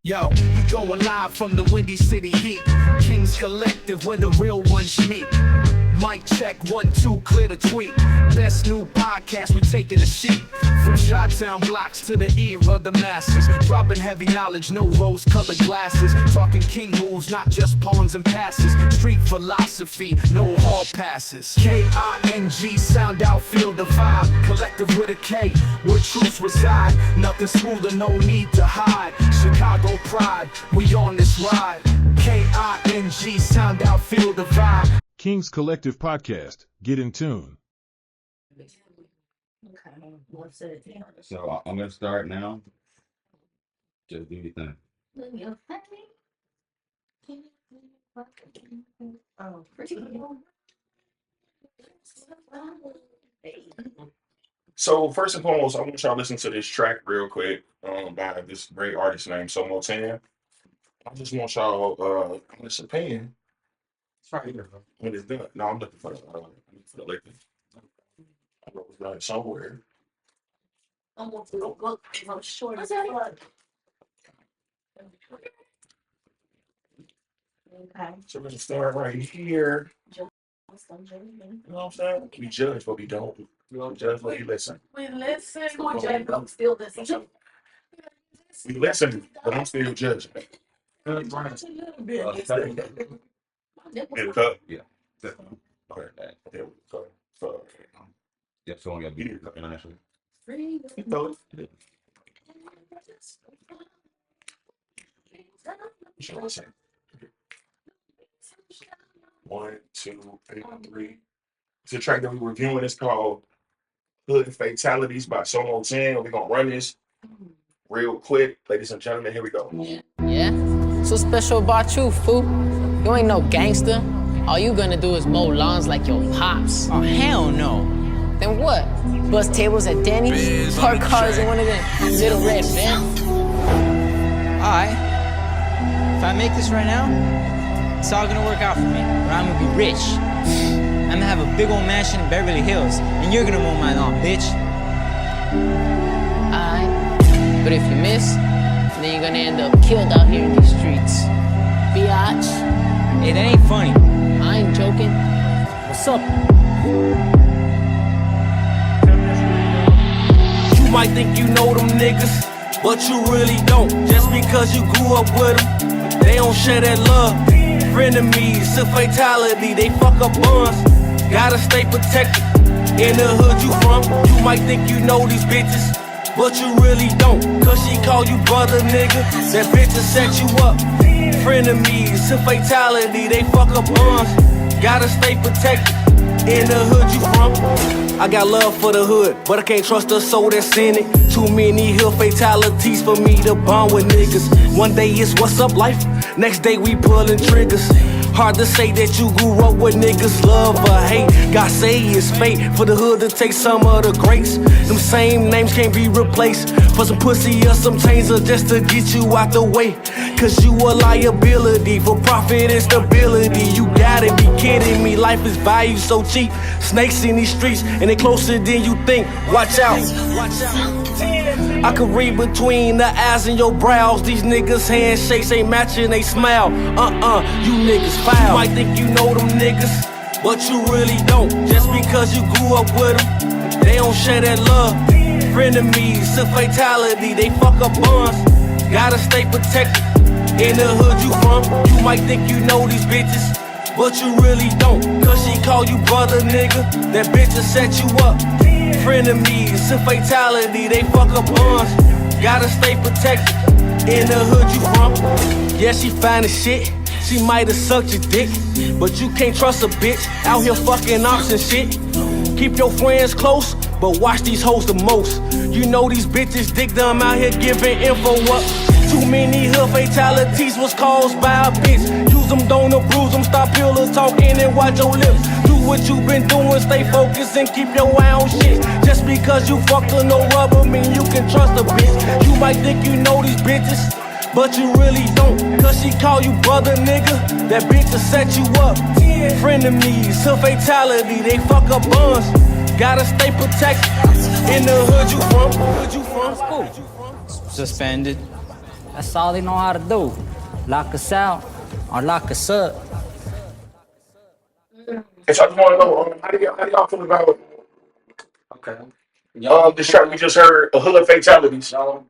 Yo, we going live from the Windy City Heat. Kings Collective, where the real ones meet. Mic check, 1, 2, clear the tweet. Best new podcast, we taking a sheet. From Chi-Town blocks to the ear of the masses. Dropping heavy knowledge, no rose-colored glasses. Talking king moves, not just pawns and passes. Street philosophy, no hall passes. K-I-N-G, sound out, feel the vibe. Collective with a K, where truths reside. Nothing smoother, no need to hide. Chicago pride, we on this ride. K-I-N-G, sound out, feel the vibe. King's Collective Podcast. Get in tune. So I'm gonna start now. Just do your thing. So first and foremost, I want y'all to listen to this track real quick by this great artist named Soulful. I just want y'all this opinion. It's right here, bro. When it's done. No, I'm looking for the liquor. I know it's done somewhere. I'm going to look because I'm short as Okay. So we're gonna start right here. You know what I'm saying? We judge, but we don't. We don't judge, but we listen. We listen. I'm still listening. We listen, but I'm still judging. Just a little bit. In the cup. Yeah. Okay. There we go. So, Yeah, so I got to be here internationally. you know it. Sure, listen. 1, 2, 3. It's a track that we're reviewing. It's called Hood Fatalities by Soulful. We're gonna run this real quick, ladies and gentlemen. Here we go. Yeah? So special about you, fool? You ain't no gangster. All you gonna do is mow lawns like your pops. Oh, hell no. Then what? Bust tables at Denny's? Park cars in one of them little red vans? Alright. If I make this right now, it's all gonna work out for me. But I'm gonna be rich. I'm gonna have a big old mansion in Beverly Hills, and you're gonna mow my lawn, bitch. Alright. But if you miss, then you're gonna end up killed out here in these streets. Biatch. Hey, that ain't funny. I ain't joking. What's up? You might think you know them niggas, but you really don't. Just because you grew up with them, they don't share that love. Frenemies, a fatality, they fuck up bonds. Gotta stay protected in the hood you from. You might think you know these bitches, but you really don't. Cause she call you brother, nigga. That bitch will set you up. Frenemies, a fatality, they fuck up bonds. Gotta stay protected in the hood you from. I got love for the hood, but I can't trust the soul that's in it. Too many hood fatalities for me to bond with niggas. One day it's what's up life, next day we pulling triggers. Hard to say that you grew up with niggas love or hate. God say it's fate for the hood to take some of the greats. Them same names can't be replaced for some pussy or some chains or just to get you out the way. Cause you a liability for profit and stability. You gotta be kidding me, life is value so cheap. Snakes in these streets and they closer than you think. Watch out. I can read between the eyes and your brows. These niggas handshakes ain't matching they smile. You niggas foul. You might think you know them niggas, but you really don't. Just because you grew up with them, they don't share that love. Frenemies, a fatality, they fuck up bonds. Gotta stay protected in the hood you from. You might think you know these bitches, but you really don't. Cause she call you brother, nigga. That bitch will set you up. Frenemies, a fatality, they fuck up bonds. Gotta stay protected in the hood you from. Yeah, she fine as shit. She might have sucked your dick, but you can't trust a bitch out here fucking ops and shit. Keep your friends close, but watch these hoes the most. You know these bitches dick dumb out here giving info up. Too many hood fatalities was caused by a bitch. Use them, don't abuse them, stop pillar talking and watch your lips. Do what you been doing, stay focused and keep your eye on shit. Just because you fucked with no rubber mean you can trust a bitch. You might think you know these bitches, but you really don't. Cause she call you brother, nigga. That bitch will set you up. Frenemies, a fatality, they fuck up bonds. Gotta stay protected in the hood you from. Suspended. That's all they know how to do. Lock us out or lock us up. And so I just want to know, how do y'all feel about this track we just heard, a Hood Fatalities? Um,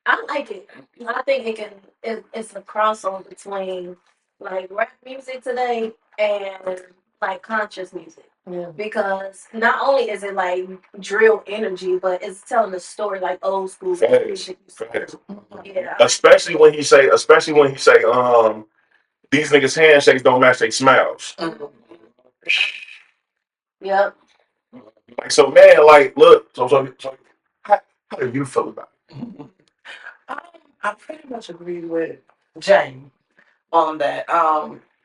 I like it. I think it's a crossover between like rap music today and like conscious music. Yeah. Because not only is it like drill energy, but it's telling the story like old school music. Facts. Yeah. Especially when he say, these niggas handshakes don't match their smiles. Yep. Like, so man, like, look, so how do you feel about it? I pretty much agree with Jane on that.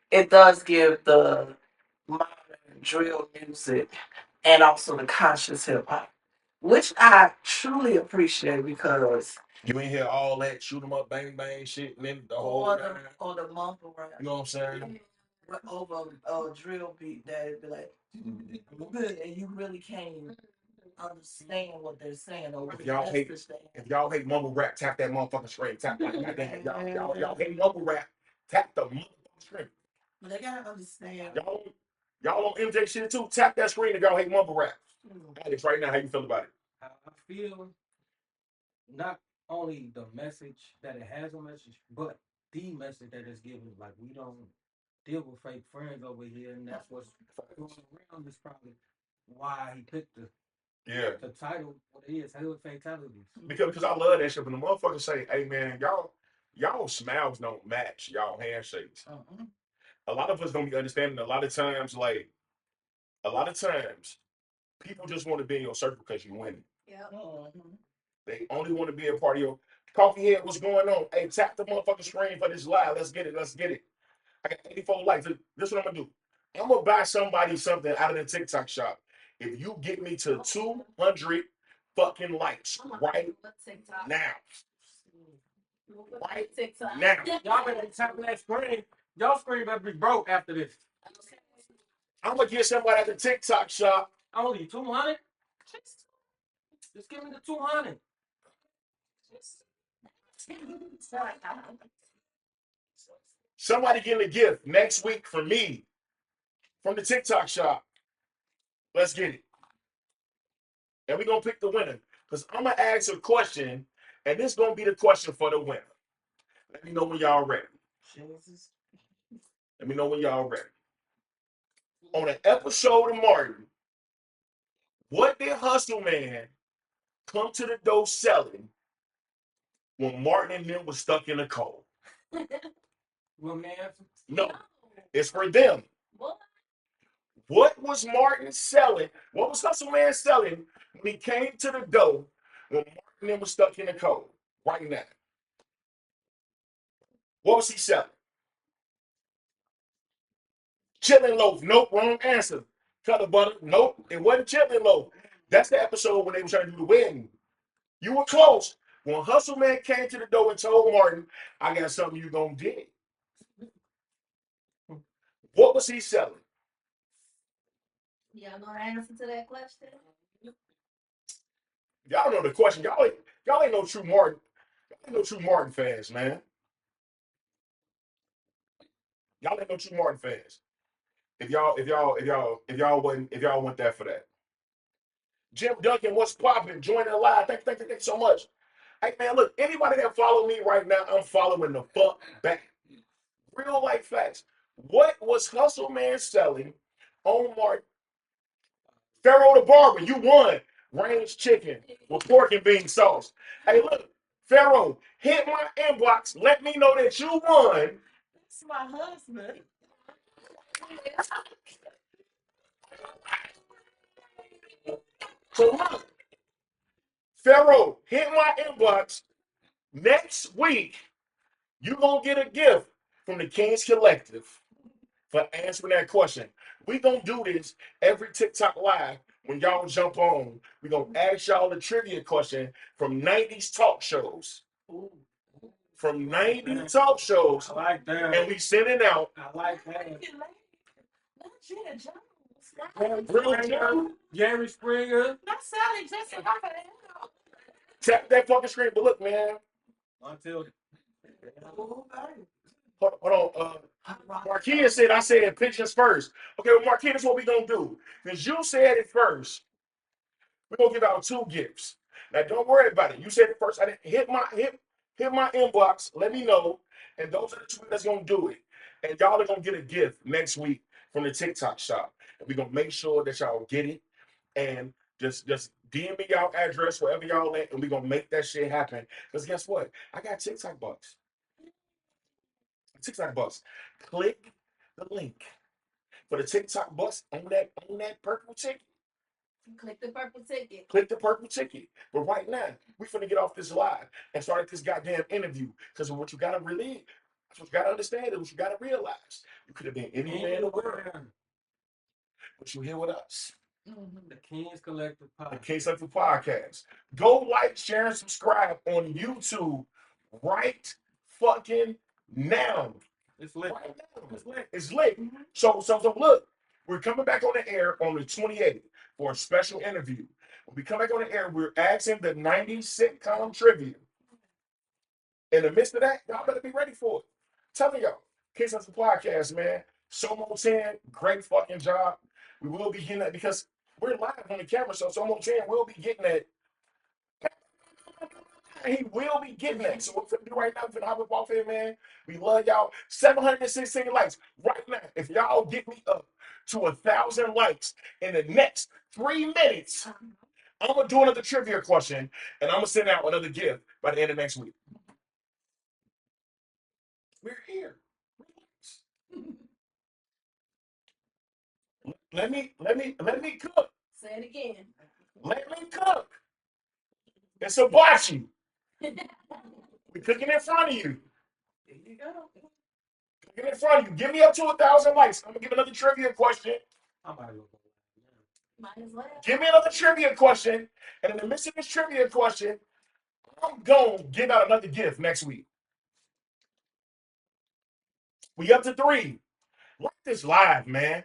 It does give the modern drill music and also the conscious hip hop, which I truly appreciate because You ain't hear all that shoot 'em up, bang bang shit, and then the whole or the mumble rap. You know what I'm saying? Over a drill beat that it'd be like, and you really can't understand what they're saying or what If y'all hate mumble rap, tap that motherfucking screen. Tap like goddamn. Y'all hate mumble rap, tap the motherfucking screen. But they gotta understand. Y'all on MJ shit too. Tap that screen if y'all hate mumble rap. Alex, right now, how you feel about it? I feel not only the message that it has a message, but the message that it's given. Like, we don't deal with fake friends over here, and that's what's going around. Is probably why he picked the title. What it is, Hood Fatalities. Because I love that shit. When the motherfuckers say, "Hey man, y'all smiles don't match y'all handshakes." A lot of us don't be understanding. A lot of times, people just want to be in your circle because you winning. Yeah. They only want to be a part of your coffee head. What's going on? Hey, tap the motherfucking screen for this live. Let's get it. Let's get it. I got 84 likes. This is what I'm gonna do. I'm gonna buy somebody something out of the TikTok shop. If you get me to 200 fucking likes right now. Right now. Y'all better be tapping that screen. Y'all screen better be broke after this. I'm gonna get somebody at the TikTok shop. Only 200? Just give me the 200. Somebody getting a gift next week from me from the TikTok shop. Let's get it. And we're gonna pick the winner. Because I'm gonna ask a question, and this is gonna be the question for the winner. Let me know when y'all ready. Let me know when y'all ready. On an episode of Martin, what did Hustle Man come to the door selling when Martin and them was stuck in the cold? Well, man. No, it's for them. What was Martin selling? What was Hustle Man selling when he came to the door when Martin and them was stuck in the cold? Right now. What was he selling? Chilling loaf. Nope, wrong answer. Cut of butter. Nope, it wasn't chilling loaf. That's the episode when they were trying to do the wedding. You were close. When Hustle Man came to the door and told Martin, I got something you gonna get. What was he selling? Y'all know the answer to that question? Y'all know the question. Y'all ain't no true Martin. Y'all ain't no true Martin fans, man. Y'all ain't no true Martin fans. If y'all want that for that. Jim Duncan, what's popping? Joining the live. Thank you so much. Hey man, look, anybody that follow me right now, I'm following the fuck back. Real life facts. What was Hustle Man selling on Martin? Pharaoh the Barber, you won. Range chicken with pork and bean sauce. Hey, look, Pharaoh, hit my inbox. Let me know that you won. That's my husband. So look, Pharaoh, hit my inbox. Next week, you're going to get a gift from the Kings Collective for answering that question. We going to do this every TikTok live when y'all jump on. We're going to ask y'all a trivia question from 90s talk shows. From 90s talk shows. I like that. And we send it out. I like that. Jerry Springer. Jerry Springer. Not Sally Jessica. Tap that fucking screen. But look, man. Until Hold on. Marquez said I said pictures first. Okay, well, Marquez, this is what we gonna do. Because you said it first. We're gonna give out 2 gifts. Now don't worry about it. You said it first. I didn't hit my inbox. Let me know. And those are the 2 that's gonna do it. And y'all are gonna get a gift next week from the TikTok shop. And we're gonna make sure that y'all get it. And just DM me y'all address wherever y'all at, and we're gonna make that shit happen. Because guess what? I got TikTok bucks. TikTok bucks. Click the link for the TikTok bus on that purple ticket. Click the purple ticket. Click the purple ticket. But right now, we finna get off this live and start this goddamn interview. Because what you gotta really, what you gotta understand is what you gotta realize. You could have been anywhere in the world, but you're here with us. the Kings Collective The Podcast. Case of the Podcast. Go like, share, and subscribe on YouTube right fucking now. It's lit. Right now. It's lit. It's lit. So look, we're coming back on the air on the 28th for a special interview. When we come back on the air, we're asking the 90s sitcom trivia. In the midst of that, y'all better be ready for it. Telling y'all, Kids of the Podcast, man. Somo 10, great fucking job. We will be getting that because we're live on the camera, so Somo 10 will be getting that. He will be getting that. So what we're gonna do right now, we're gonna hop up off here, man. We love y'all. 716 likes right now. If y'all get me up to 1,000 likes in the next 3 minutes, I'm gonna do another trivia question and I'm gonna send out another gift by the end of next week. We're here. Let me cook. Say it again. Let me cook. It's hibachi. We're cooking in front of you. There you go. Cooking in front of you. Give me up to 1,000 likes. I'm gonna give another trivia question. I might look. Might as well. Give me another trivia question. And in the midst of this trivia question, I'm going to give out another gift next week. We up to 3. Like this live, man.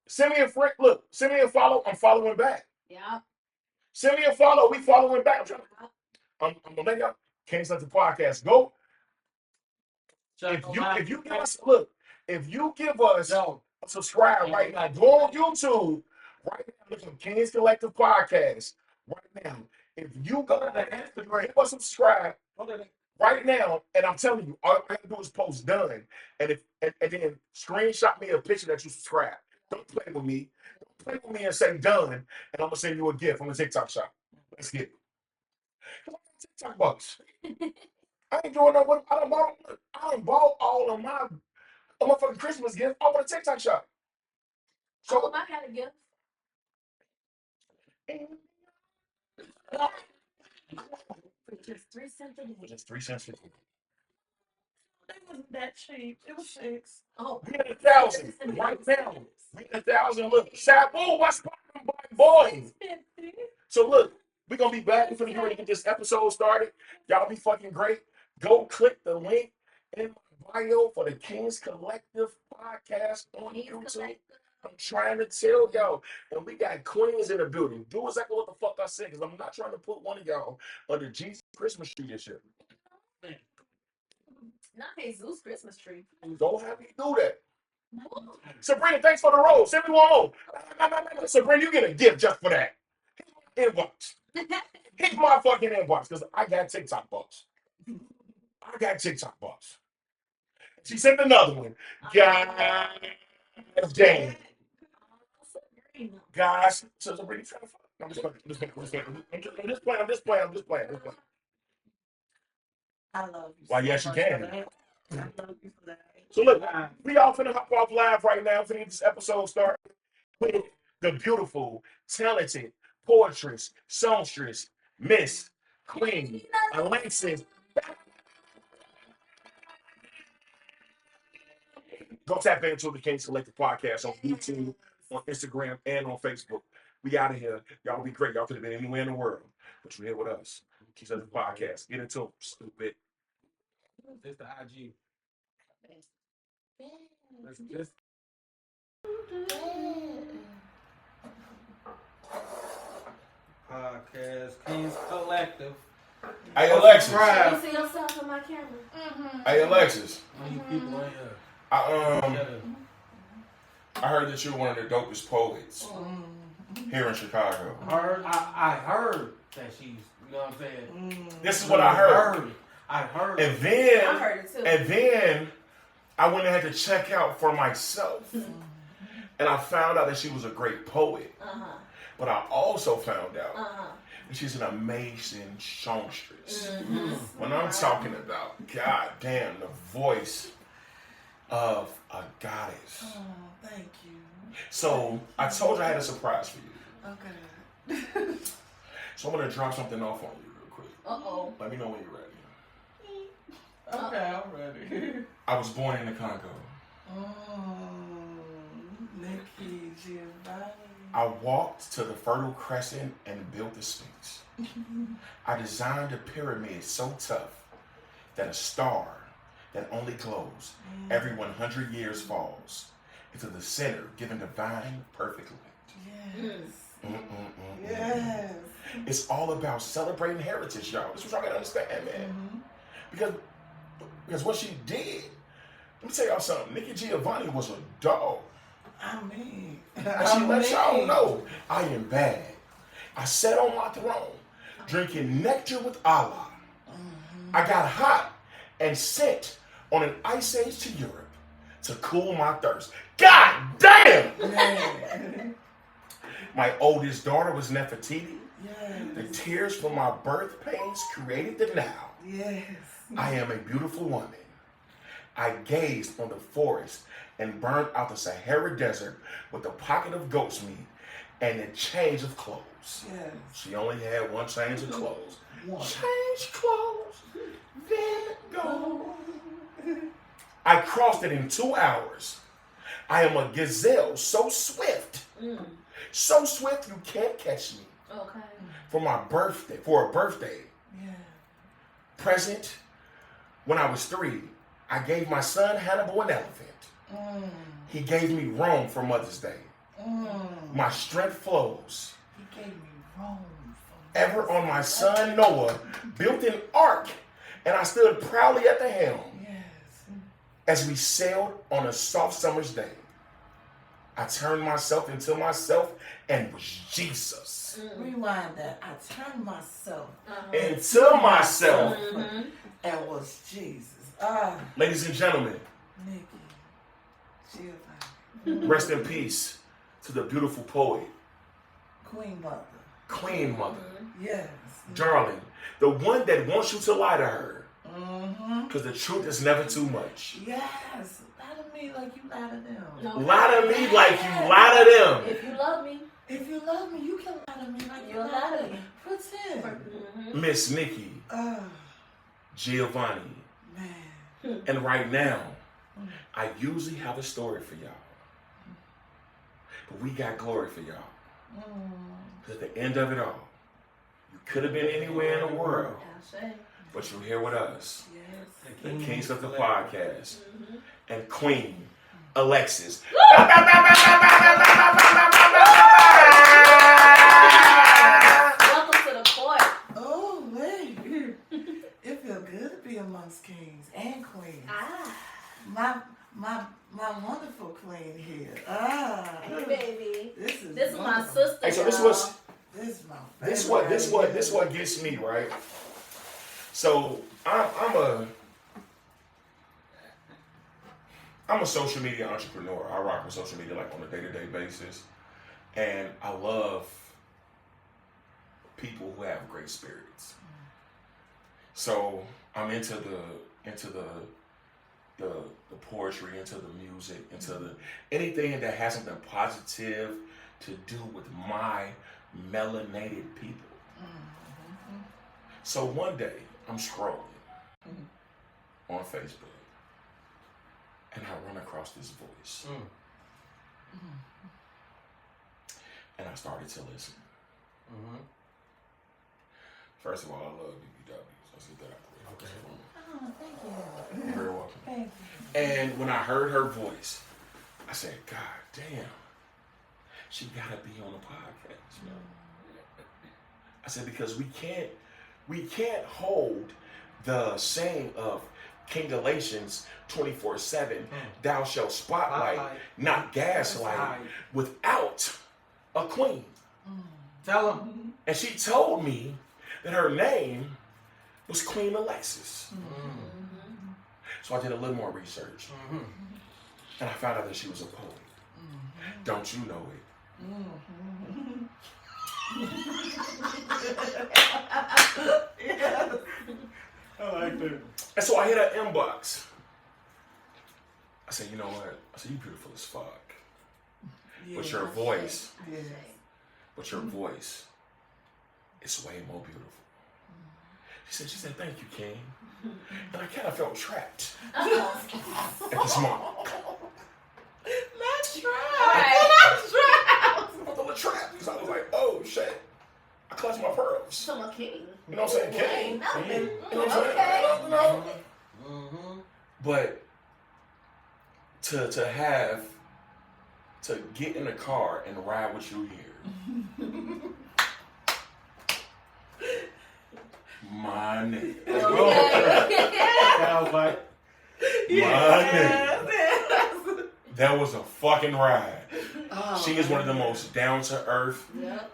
Send me a friend. Look, send me a follow. I'm following back. Yeah. Send me a follow. We following back. I'm gonna let y'all. Can't let the podcast go. If you give us look, if you give us a subscribe right now, go on YouTube right now. Look at King's Collective Podcast right now. If you go to the Instagram, give us subscribe right now, and I'm telling you, all I gotta do is post done, and then screenshot me a picture that you subscribe. Don't play with me. Don't play with me and say done, and I'm gonna send you a gift from the TikTok shop. Let's get it. TikTok bucks. I ain't doing no what I done bought all of my motherfucking Christmas gifts over the TikTok shop. So So I had a gift. For just 3 cents a day. Just 3 cents. It wasn't that cheap. It was 6. Oh, We at 1,000 right now. We at 1,000. Look, Sabu, what's poppin', boy? So look, we're gonna be back. We're gonna get ready to get this episode started. Y'all be fucking great. Go click the link in my bio for the Kings Collective Podcast on YouTube. I'm trying to tell y'all, and we got queens in the building. Do exactly what the fuck I said, because I'm not trying to put one of y'all under Jesus Christmas tree and shit. Not Jesus Christmas tree. Don't have me do that. Sabrina, thanks for the role. Send me one more. Sabrina, you get a gift just for that. Inbox. Hit my fucking inbox because I got TikTok bucks. I got TikTok bucks. She sent another one. God damn. Guys, so Sabrina, trying to fuck. I'm just playing. I love you. Why, so yes, you much can. for that. I love you for that. So look, we all finna hop off live right now. Finna get this episode started with the beautiful, talented poetress, songstress, Miss Queen Alexis. Go tap into the Kings Collective Podcast on YouTube, on Instagram, and on Facebook. We out of here. Y'all be great. Y'all could have been anywhere in the world, but you're here with us. Kings Collective Podcast. Get into them, stupid. It's the IG. Let's Podcast Kings Collective. Hey, Alexis. Can you see yourself in my camera? Hey, Alexis. People in here. I heard that you're one of the dopest poets here in Chicago. I heard that she's, you know what I'm saying? This is what I heard. I heard. And then, I heard it too. And then I went and had to check out for myself. And I found out that she was a great poet. But I also found out that she's an amazing songstress. When I'm talking about, god damn, the voice of a goddess. Oh, thank you. So I told you I had a surprise for you. Okay. So I'm gonna drop something off on you real quick. Let me know when you're ready. Okay, I'm ready. I was born in the Congo. Nikki Giovanni. I walked to the Fertile Crescent and built the Sphinx. I designed a pyramid so tough that a star that only glows every 100 years falls into the center, giving divine perfect light. Yes. It's all about celebrating heritage, y'all. This is what y'all gotta understand, man. Because what she did, let me tell y'all something. Nikki Giovanni was a dog. I mean, And she let y'all know, I am bad. I sat on my throne, drinking nectar with Allah. I got hot and sent on an ice age to Europe to cool my thirst. God damn! My oldest daughter was Nefertiti. The tears from my birth pains created the now. I am a beautiful woman. I gazed on the forest and burned out the Sahara Desert with a pocket of goat's meat and a change of clothes. She only had one change of clothes. Change clothes, then go. I crossed it in 2 hours. I am a gazelle so swift. So swift you can't catch me. For a birthday. Present, when I was 3, I gave my son Hannibal an elephant. He gave me Rome for Mother's Day. My strength flows. He gave me Rome. Ever on my son Noah built an ark, and I stood proudly at the helm as we sailed on a soft summer's day. I turned myself into myself and was Jesus. Rewind that. I turned myself into myself and was Jesus. Ladies and gentlemen, Nikki Giovanni. rest in peace to the beautiful poet, Queen Mother. Queen Mother, Yes. darling, the one that wants you to lie to her, because the truth is never too much. Yes. Lie to me like you lie to them. Lie to me like you lie to them. If you love me, you can lie to me like you you'll lie lie to to me. me. Pretend. Miss Nikki Giovanni. Man. And right now, I usually have a story for y'all. But we got glory for y'all. Because at the end of it all, you could have been anywhere in the world, but you're here with us. The Kings of the Podcast. And Queen Alexis. welcome to the court. Oh, wait. It feels good to be amongst kings and queens. My wonderful queen here. Hey, baby. This is my wonderful. sister. Hey, so This is my favorite. this what gets me, right? So I'm a social media entrepreneur. I rock with social media like on a day-to-day basis. And I love people who have great spirits. So I'm into the poetry, into the music, into anything that has something positive to do with my melanated people. So one day I'm scrolling on Facebook and I run across this voice. And I started to listen. First of all, I love BBWs. Let's get that out the way. Oh, thank you. You're very welcome. Thank you. And when I heard her voice, I said, God damn, she gotta be on the podcast. You know? I said, because we can't we can't hold the saying of King Galatians 24/7, thou shalt spotlight, not gaslight, without a queen. Tell him. And she told me that her name was Queen Alexis. So I did a little more research. And I found out that she was a poet. Don't you know it? Yeah. I like that. And so I hit her inbox. I said, you know what? I said, you beautiful as fuck. But your voice, but your voice is way more beautiful. She said, thank you, King. And I kind of felt trapped at this moment. Not trapped. I felt trapped because I was like, oh shit. I clutched my pearls. So a king. You know what I'm saying? King. Ain't nothing. You know what I'm saying? You know? But to get in the car and ride with you here. My nigga. Sounds like. My nigga. That was a fucking ride. Oh, She is one of the most down-to-earth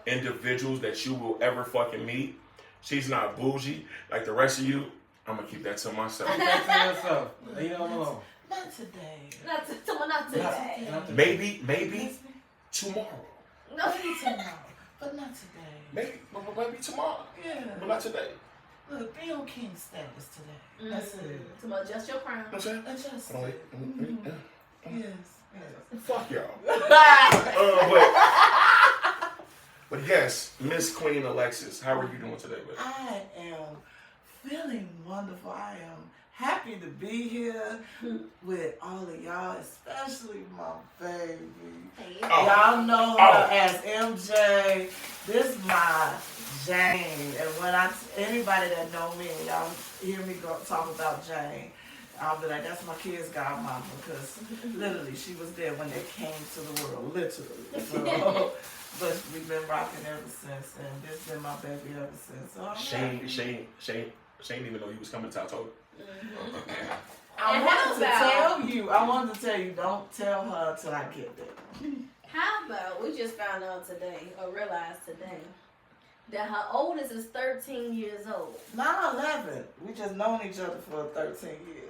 individuals that you will ever fucking meet. She's not bougie like the rest of you. I'm gonna keep that to myself. Keep that to yourself. Leave it alone. Not today. Not today. Maybe tomorrow. No. Maybe tomorrow, but not today. Maybe tomorrow. Yeah. But not today. Look, be on king status today. That's it. To adjust your crown. You know what I'm saying? Adjust Hold on, it. wait. Yes. Fuck y'all. But yes, Miss Queen Alexis, how are you doing today, baby? I am feeling wonderful. I am happy to be here with all of y'all, especially my baby. Y'all know her as MJ. This is my Jane. And when anybody that know me, y'all hear me talk about Jane, I'll be like, that's my kid's godmama, because literally she was there when they came to the world, literally. So, but we've been rocking ever since, and this has been my baby ever since. So Shane didn't even know you was coming to October. I wanted to tell you, don't tell her till I get there. How about we just found out today, or realized today, that her oldest is 13 years old. Not 11. We just known each other for 13 years.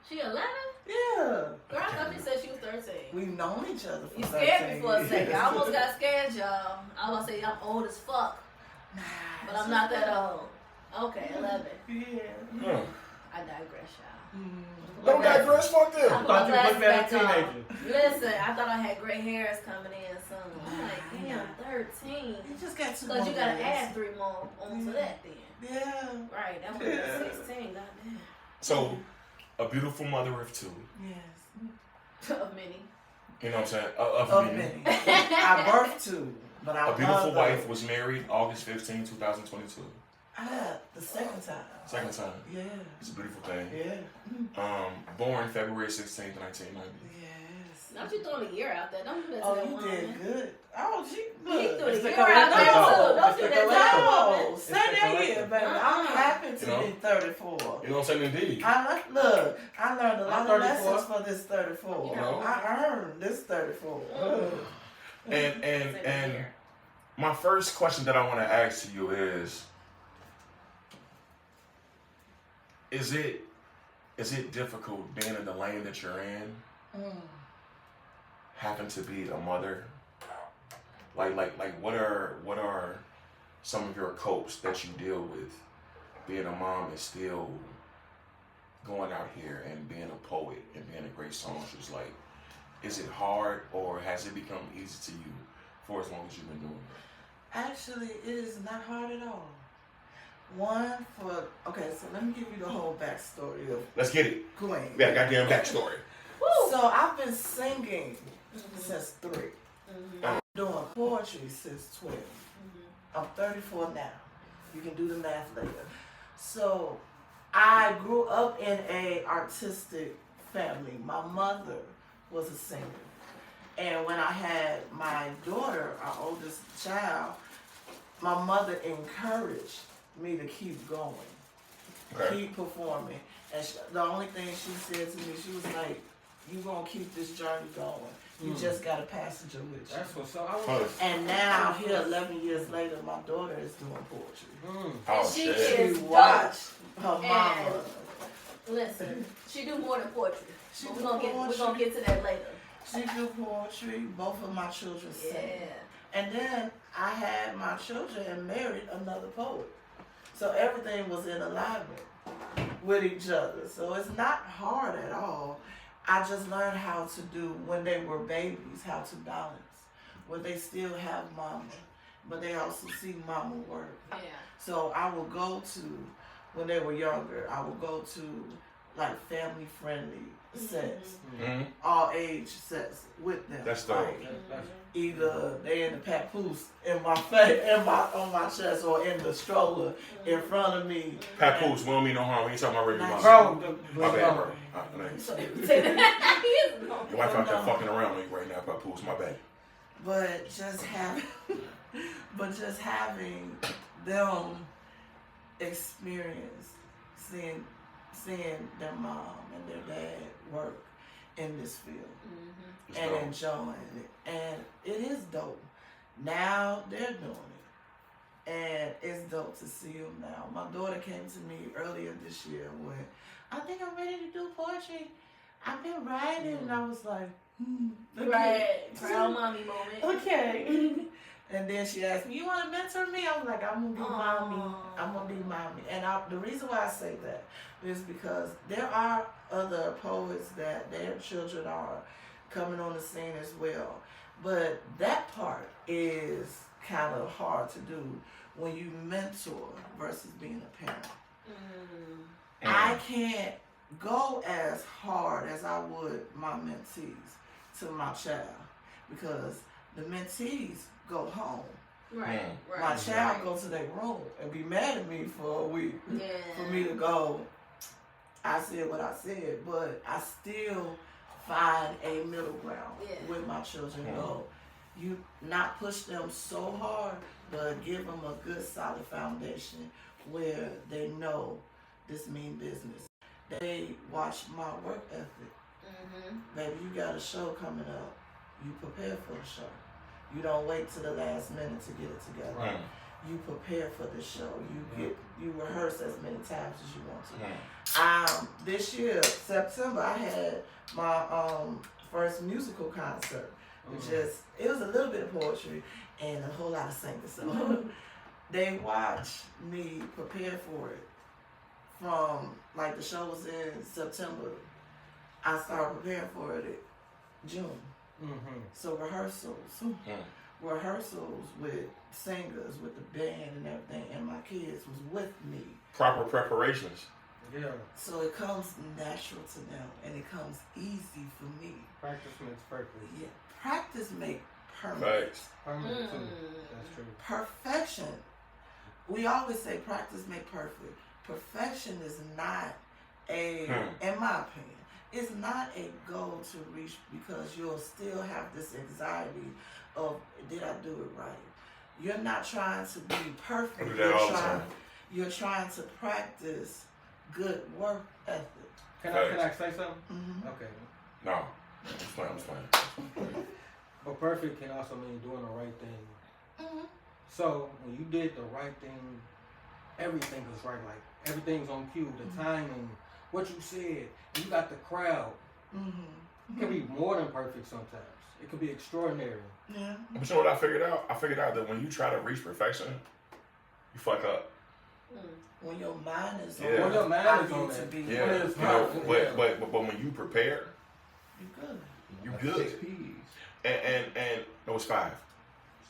She 11? Yeah. Girl, I thought you said she was 13. We've known each other for You 13 scared me for a years. second. I almost got scared, y'all. I was gonna say I'm old as fuck, but I'm not that old. Okay, 11. Yeah. I digress, y'all. Don't digress, fuck I them. put my Thought you glasses looked at a back on. teenager. Listen, I thought I had gray hairs coming in soon. I'm like, damn, 13. You just got 2 more Because you gotta years. add 3 more onto that then. Yeah. Right, that would be 16, goddamn. So, a beautiful mother of 2. Yes. Of many. You know what I'm saying? Of many. many. I birthed 2, but I A beautiful love wife them. was married August 15, 2022. The second time. Second time. Yeah. It's a beautiful thing. Yeah. Born February 16th, 1990. Yes. Not you throwing a year out there. Don't do that to Oh, that you woman. did good. Oh, she He look. threw the It's the year out there collector. too. Don't It's do the that to that No, woman. say that year, baby. I'm happy to You know? be 34. You know what I'm saying? Indeed. I learned a lot I'm of 34. lessons for this 34. You know? I earned this 34. And my first question that I want to ask to you is it difficult being in the lane that you're in, having to be a mother? Like what are some of your copes that you deal with being a mom and still going out here and being a poet and being a great songstress? Like, is it hard or has it become easy to you for as long as you've been doing it? Actually, it is not hard at all. Okay, so let me give you the whole backstory of Let's get it. Queen. Yeah, goddamn backstory. So I've been singing since 3. I'm doing poetry since 12. I'm 34 now. You can do the math later. So I grew up in a artistic family. My mother was a singer. And when I had my daughter, our oldest child, my mother encouraged me to keep going, keep performing. And the only thing she said to me, she was like, "You gonna keep this journey going. You just got a passenger with you." That's what's up. And now here, 11 years later, my daughter is doing poetry. And she She is watched her And mama. listen, she do more than poetry. She But do we're gonna get to that later. She do poetry. Both of my children sing. Yeah. And then I had my children and married another poet. So everything was in alignment with each other. So it's not hard at all. I just learned how to do, when they were babies, how to balance. Where they still have mama, but they also see mama work. Yeah. So I will go to, when they were younger, I will go to like family friendly sets, all age sets with them. That's dope. Like, either they in the papoose in my face, on my chest, or in the stroller in front of me. Papoose, we don't mean no harm. We ain't talking about regular mom. Bro, My bad, bro. He is Your wife out there fucking around me right now, Papoose. My bad. But just having them experience seeing their mom and their dad work in this field and dope. enjoying it, and it is dope. Now they're doing it, and it's dope to see them now. My daughter came to me earlier this year when I think I'm ready to do poetry. I've been writing, and I was like, okay. right. Proud mommy moment. Okay. And then she asked me, "You want to mentor me?" I was like, "I'm gonna be mommy. I'm gonna be mommy." And the reason why I say that is because there are other poets that their children are coming on the scene as well. But that part is kind of hard to do when you mentor versus being a parent. I can't go as hard as I would my mentees to my child, because the mentees go home. Right. My child goes to their room and be mad at me for a week for me to go, I said what I said, but I still find a middle ground with my children. Go, you not push them so hard, but give them a good solid foundation where they know this mean business. They watch my work ethic. Baby, you got a show coming up. You prepare for the show. You don't wait till the last minute to get it together. You prepare for the show. You rehearse as many times as you want to. This year, September, I had my first musical concert. It was a little bit of poetry and a whole lot of singing. So they watched me prepare for it. From like the show was in September, I started preparing for it in June. So rehearsals with singers, with the band and everything, and my kids was with me. Proper preparations. Yeah. So it comes natural to them, and it comes easy for me. Practice makes perfect. Yeah, practice make permanent. Thanks. Permanent too. That's true. Perfection. We always say practice make perfect. Perfection is not in my opinion, it's not a goal to reach, because you'll still have this anxiety of, did I do it right? You're not trying to be perfect. I do that all the time. You're trying to practice good work ethic. Can I say something? Okay. No. I'm fine. But perfect can also mean doing the right thing. So when you did the right thing, everything was right. Like everything's on cue. The timing, what you said, you got the crowd. It can be more than perfect sometimes. It could be extraordinary. Yeah. But you know what I figured out? I figured out that when you try to reach perfection, you fuck up. When your mind is on, When your mind is on to that. be But when you prepare, you good. you good. 6 P's. And it was 5.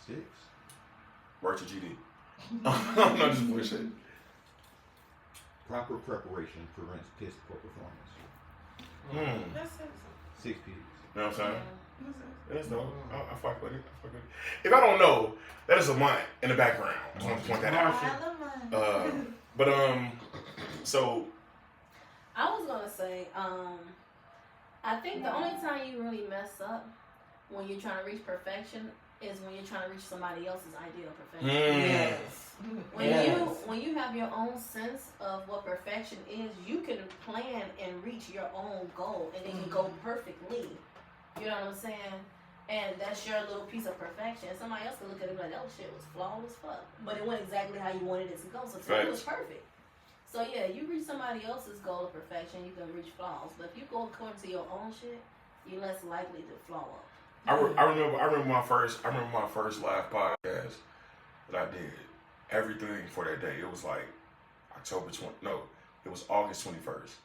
6. Work to GD. I'm not just bullshit. Proper preparation prevents piss poor performance. That's it. 6 P's. You know what I'm saying? That's dope. I fuck with it. If I don't know, that is a mind in the background. I just want to point that out. So I was gonna say, I think the only time you really mess up when you're trying to reach perfection is when you're trying to reach somebody else's ideal of perfection. Yes. When you have your own sense of what perfection is, you can plan and reach your own goal, and it can go perfectly. You know what I'm saying? And that's your little piece of perfection. Somebody else can look at it and be like, that shit was flawless fuck. But it went exactly how you wanted it to go. So to me, it was perfect. So yeah, you reach somebody else's goal of perfection, you can reach flaws. But if you go according to your own shit, you're less likely to flaw up. I remember my first live podcast that I did. Everything for that day. It was like it was August 21st.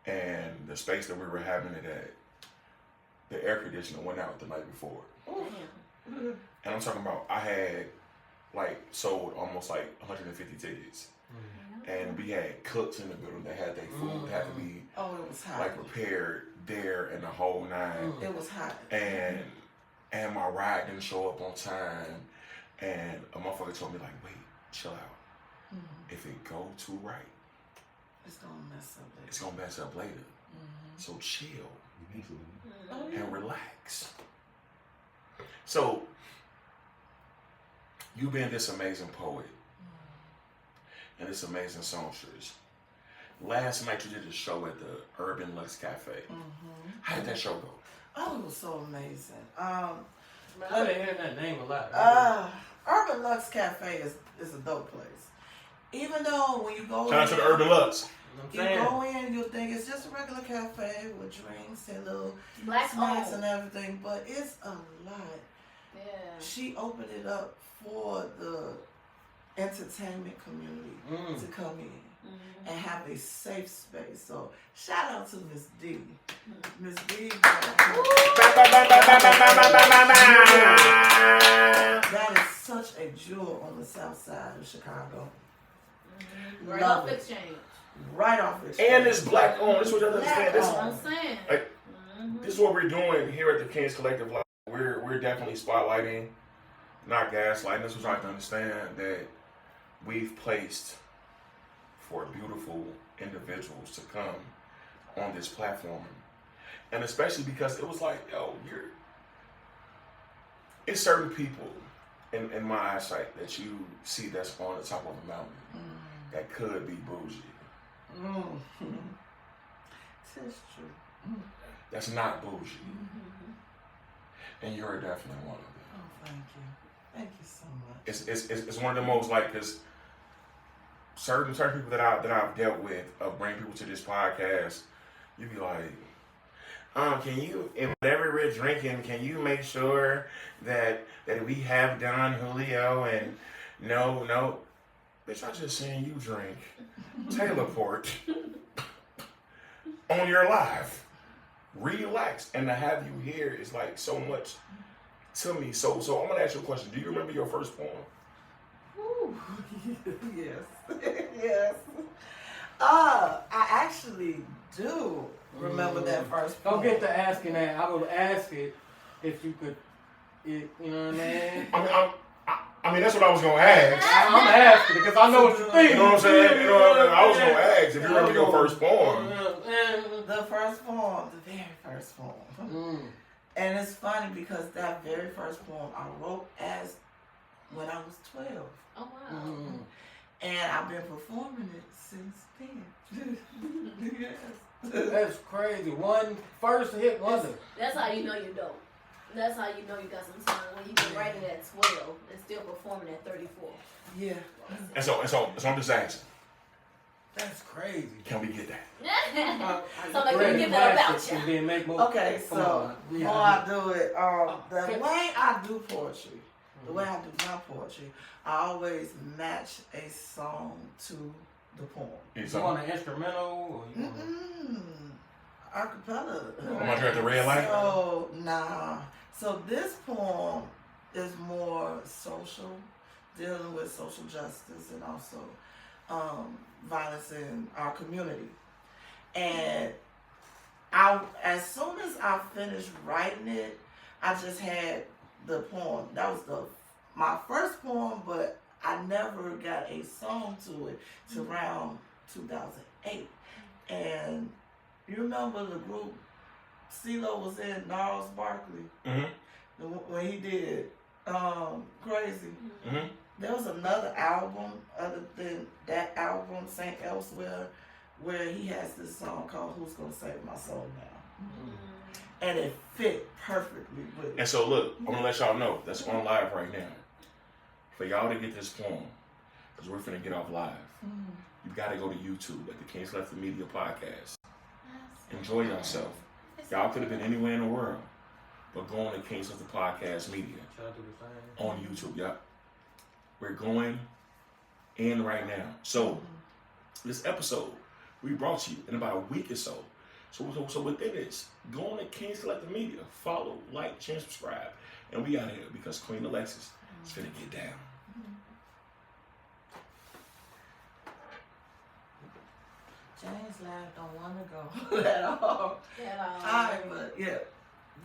And the space that we were having it at, the air conditioner went out the night before. Damn. And I'm talking about, I had sold almost 150 tickets. And we had cooks in the building that had their food had to be it was hot. prepared there and the whole nine. It was hot. And my ride didn't show up on time. And a motherfucker told me wait, chill out. If it go too right, it's gonna mess up later. It's gonna mess up later. So chill and relax. So you being this amazing poet and this amazing songstress. Last night you did a show at the Urban Lux Cafe. How did that show go? Oh, it was so amazing. Man, I've been hearing that name a lot. Urban Lux Cafe is a dope place. Even though when you go shout out to the Urban Lux. You go in, you'll think it's just a regular cafe with drinks and little snacks and everything, but it's a lot. Yeah. She opened it up for the entertainment community to come in and have a safe space. So shout out to Miss D. Miss D. That is such a jewel on the south side of Chicago. Right off Exchange. Right off Exchange. And it's black owned. This is what you understand. That's what I'm saying. This is what we're doing here at the Kings Collective. We're definitely spotlighting, not gaslighting. This is what I have to understand, that we've placed for beautiful individuals to come on this platform. And especially because it was it's certain people in my eyesight that you see that's on the top of a mountain that could be bougie. That's true. That's not bougie. And you're definitely one of them. Oh, thank you. Thank you so much. It's one of the most because certain people that I've dealt with of bringing people to this podcast, you be like, can you, in whatever we're drinking, can you make sure that we have Don Julio and no, bitch, I just seen you drink Taylor Port on your live. Relax, and to have you here is so much to me. So I'm gonna ask you a question. Do you remember your first poem? Ooh. Yes. Yes. I actually do remember that first poem. Don't get to asking that. I would ask it if you could. You know what I mean? I mean, that's what I was gonna ask. I'm asking because I know what you think. You know what I'm saying? I was gonna ask if you remember your first poem. The first poem, the very first poem. And it's funny because that very first poem I wrote when I was 12. Oh wow. And I've been performing it since then. Yes. That's crazy. One first hit wonder. That's how you know you're dope. That's how you know you got some time, when you can write it at 12 and still performing at 34. Yeah. And so I'm just asking. That's crazy. Can we get that? Somebody can get that about you. And then make more. Okay, so before I do it, the way I do poetry, the way I do my poetry, I always match a song to the poem. You want an instrumental? Or you want acapella. I'm not at the red light. So nah. So this poem is more social, dealing with social justice and also violence in our community. And as soon as I finished writing it, I just had the poem. That was my first poem, but I never got a song to it till around 2008. And you remember the group CeeLo was in, Gnarls Barkley, when he did Crazy. There was another album other than that album, Saint Elsewhere, where he has this song called "Who's Gonna Save My Soul Now," and it fit perfectly with it. And so look, I'm gonna let y'all know that's on live right now. For y'all to get this poem, because we're finna get off live. You gotta go to YouTube at the Kings Collective Media Podcast. Enjoy yourself. Y'all could have been anywhere in the world, but go on to Kings Collective Podcast Media on YouTube. Yep. We're going in right now. So this episode we brought to you in about a week or so. So within this, go on to Kings Collective Media, follow, like, share, subscribe, and we out here because Queen Alexis is finna get down. James Lab don't want to go at all. Alright, but yeah,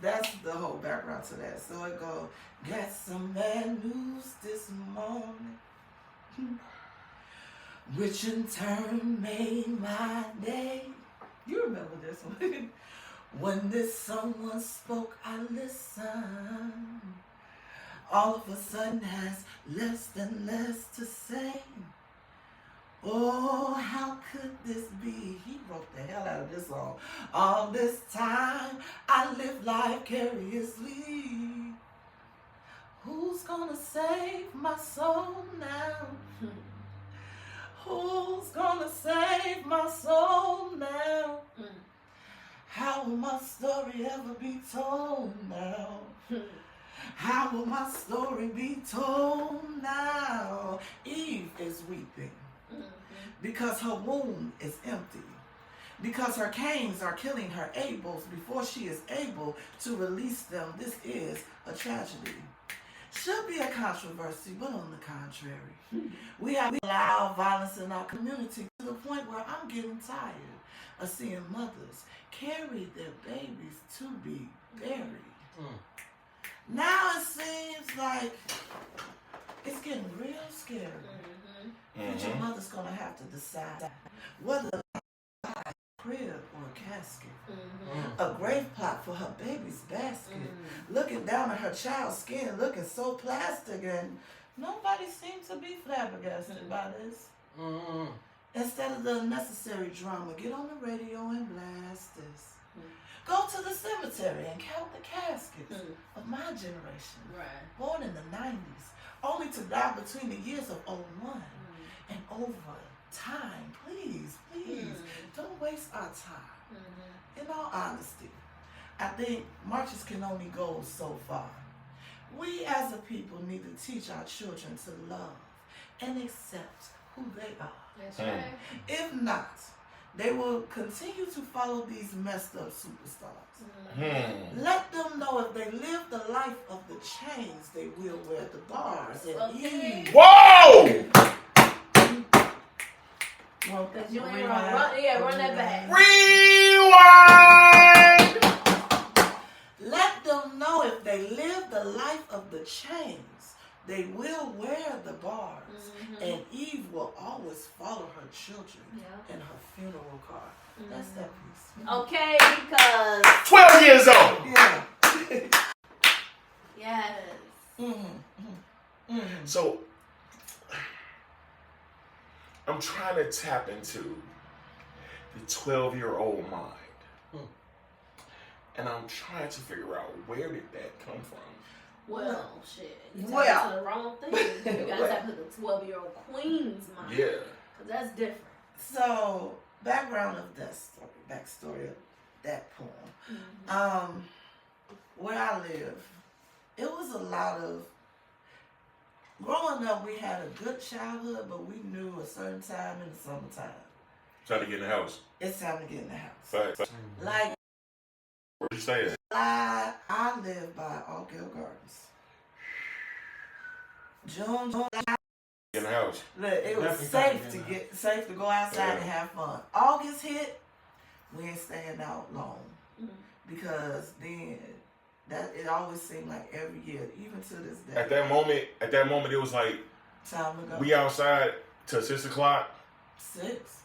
that's the whole background to that. So it goes, got some bad news this morning, which in turn made my day. You remember this one? When this someone spoke, I listened. All of a sudden has less than less to say. Oh, how could this be? He wrote the hell out of this song. All this time, I live life vicariously. Who's gonna save my soul now? Who's gonna save my soul now? How will my story ever be told now? How will my story be told now? Eve is weeping because her womb is empty, because her Cains are killing her Abels before she is able to release them. This is a tragedy. Should be a controversy, but on the contrary, we have allowed violence in our community to the point where I'm getting tired of seeing mothers carry their babies to be buried. Now it seems like it's getting real scary. Future mother's gonna have to decide whether to buy a crib or a casket, a grave plot for her baby's basket, looking down at her child's skin, looking so plastic, and nobody seems to be flabbergasted by this. Instead of the unnecessary drama, get on the radio and blast this. Go to the cemetery and count the caskets of my generation, born in the 90s, only to die between the years of 01 and over time. Please, don't waste our time. In all honesty, I think marches can only go so far. We as a people need to teach our children to love and accept who they are. That's right. If not, they will continue to follow these messed up superstars. Let them know if they live the life of the chains, they will wear the bars. And Whoa! Because you ain't wrong. Run that back. Rewind! Let them know if they live the life of the chains, they will wear the bars. And Eve will always follow her children in her funeral car. That's that piece. Okay, because 12 years old! Yeah. Yes. So, I'm trying to tap into the 12-year-old mind. And I'm trying to figure out, where did that come from? Well, shit. You tapped to the wrong thing. You gotta tap to the 12-year-old queen's mind. Yeah. Because that's different. So, background of that story, backstory of that poem. Where I live, it was a lot of, growing up we had a good childhood, but we knew a certain time in the summertime. Trying to get in the house. It's time to get in the house. Fact. Like, Where'd you stay at? I live by Altgale Gardens. June, July. In the house. Look, it was safe to go outside and have fun. August hit, we ain't staying out long because then it always seemed like every year, even to this day. At that moment, it was like time to go. We outside till 6 o'clock. 6.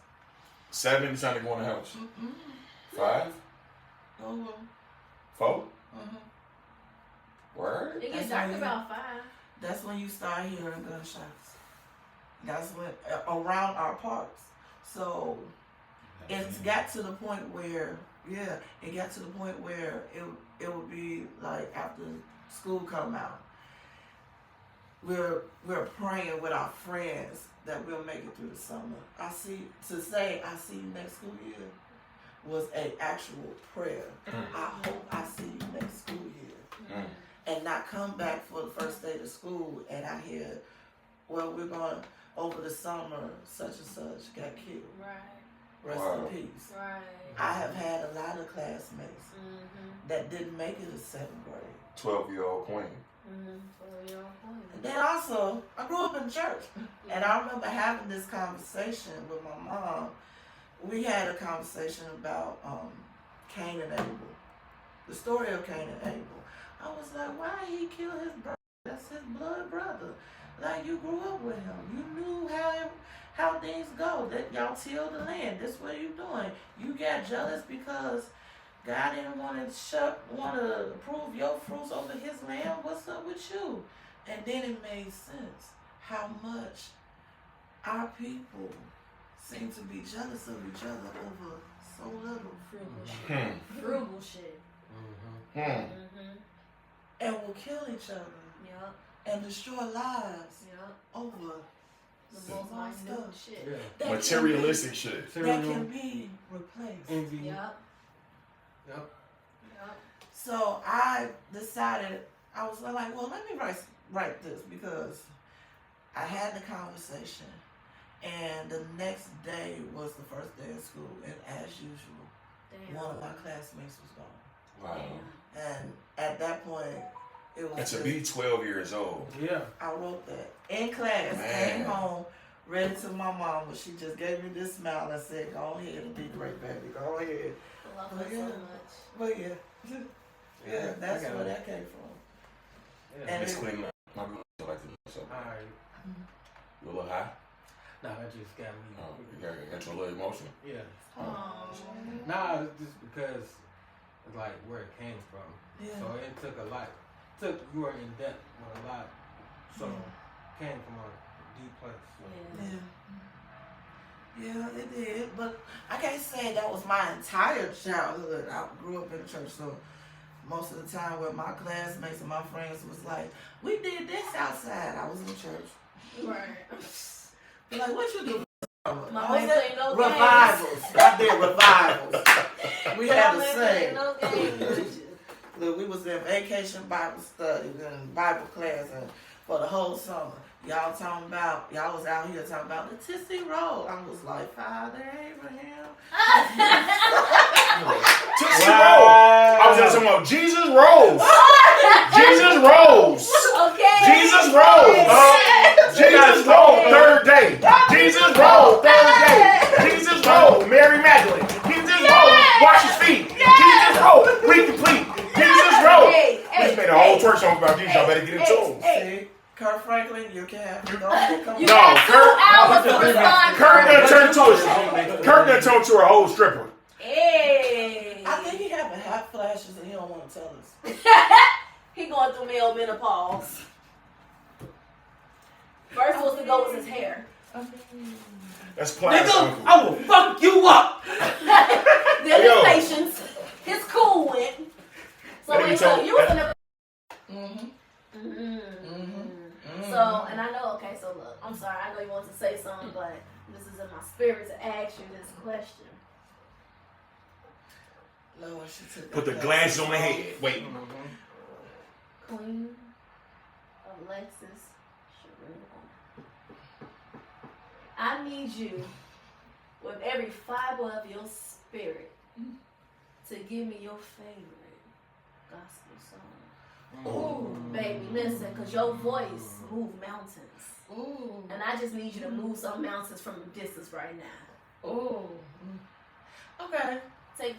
7, it's time to go in the house. 5. 4. Word? It gets dark about 5. that's when you start hearing gunshots. That's when around our parks. So it's got to the point where it would be like after school come out. We're praying with our friends that we'll make it through the summer. I see you next school year was an actual prayer. I hope I see you next school year. And not come back for the first day of school and I hear, well, we're going over the summer, such and such got killed. Right. Rest in peace. Right. I have had a lot of classmates that didn't make it to 7th grade. 12-year-old queen. And then also, I grew up in church. And I remember having this conversation with my mom. We had a conversation about Cain and Abel. The story of Cain and Abel. I was like, why he killed his brother? That's his blood brother. Like, you grew up with him. You knew how things go. That y'all till the land. That's what you doing. You got jealous because God didn't want to approve your fruits over his land. What's up with you? And then it made sense how much our people seem to be jealous of each other over so little. Frugal shit. And will kill each other. And destroy lives over the most minute shit. Yeah. Materialistic shit. That can be replaced. Yep. So I decided, I was like, well, let me write this because I had the conversation and the next day was the first day of school and as usual, one of my classmates was gone. Wow. And at that point, it was and to be 12 years old. Yeah. I wrote that in class, came home, read it to my mom, but she just gave me this smile and said, go ahead and be great, baby. Go ahead. I love her so much. But yeah, that's where that came from. Yeah. And Miss Cleveland, my girl like to do something. Alright. You a little high? Nah, that just got me. Oh, you got you a little emotional. Yeah. Oh. Nah, it's just because it's like where it came from. Yeah. So it took a lot. You were in depth with a lot. So came from a deep place. Yeah, it did. But I can't say that was my entire childhood. I grew up in church, so most of the time with my classmates and my friends was like, we did this outside. I was in church. Right. But like, what you do? My mom played no revivals. I did revivals. We had to sing. No games. Look, we was in vacation Bible study and Bible class and for the whole summer. Y'all was out here talking about the Tootsie Roll. I was like, Father Abraham. Tootsie Roll. I was just talking about Jesus Rose. Jesus Rose. Okay. Jesus Rose. Jesus Rose, 3rd day. Jesus Rose, 3rd day. Jesus Rose, Mary Magdalene. Jesus Rose, wash his feet. Jesus Rose, read complete. Jesus Rose. We just made a whole twerk song about Jesus. Y'all better get into it. See, Kurt Franklin, you can have it. Kurt done turned to a whole stripper. Hey. I think he having hot flashes and he don't want to tell us. He going through male menopause. First was to go with his hair. That's class. Nigga, I will fuck you up. Then his patience, his cool went. So wait, so you was in the. So, and I know, okay, so look, I'm sorry, I know you want to say something, but this is in my spirit to ask you this question. Lord, she took Put the glasses on the head. Wait. Queen Alexis, I need you, with every fiber of your spirit, to give me your favorite gospel song. Ooh, baby, listen, because your voice moves mountains. Ooh. And I just need you to move some mountains from a distance right now. Ooh. Okay.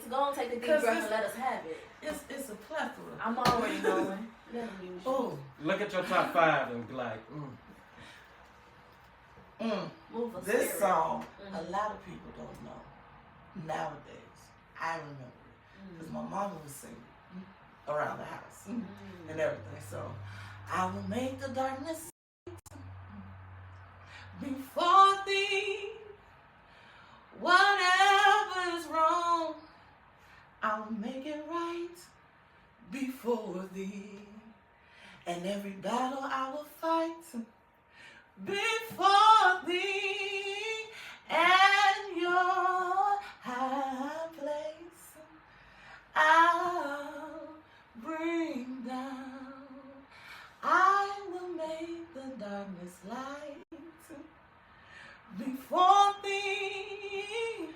Go on, take the deep breath and let us have it. It's a plethora. I'm already knowing. Let me use you. Ooh. Look at your top 5 and be like, This song, a lot of people don't know nowadays. I remember it because my mama was singing around the house and everything. So I will make the darkness before thee. Whatever is wrong, I will make it right before thee. And every battle I will fight before thee. And your high place I'll bring down. I will make the darkness light before thee.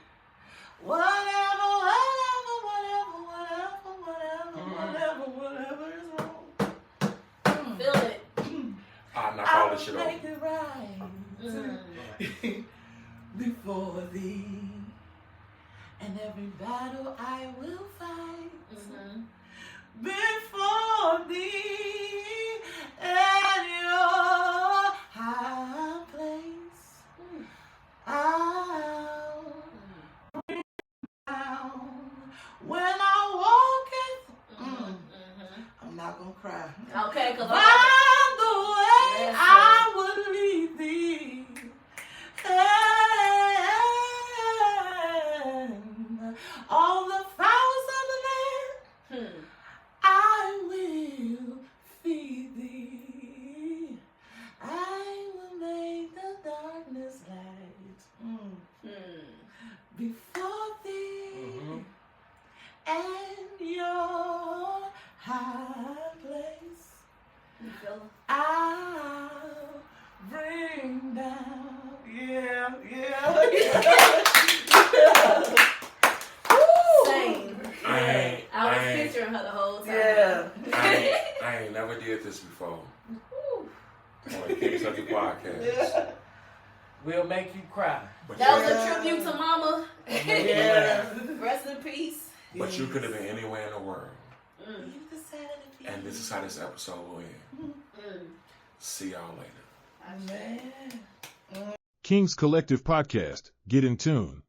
Whatever is wrong. Feel it. I knock all this shit I'll over. make it right before thee. And every battle I will fight before thee. And your high place I'll bring down. When I walk I'm not gonna cry. Okay, cause By the way, Yes, I will lead thee. And all the fowls of the land, I will feed thee. I will make the darkness light before thee. And your high place you feel it. I'll bring down. Yeah. Same. I I was ain't- picturing her the whole time. Yeah. I ain't never did this before. On the King's Country podcast. Yeah. We'll make you cry. But That you, was a tribute to Mama. Yeah. Rest in peace. but you could have been anywhere in the world. You decided to be. And this is how this episode will end. See y'all later. Man. King's Collective Podcast. Get in tune.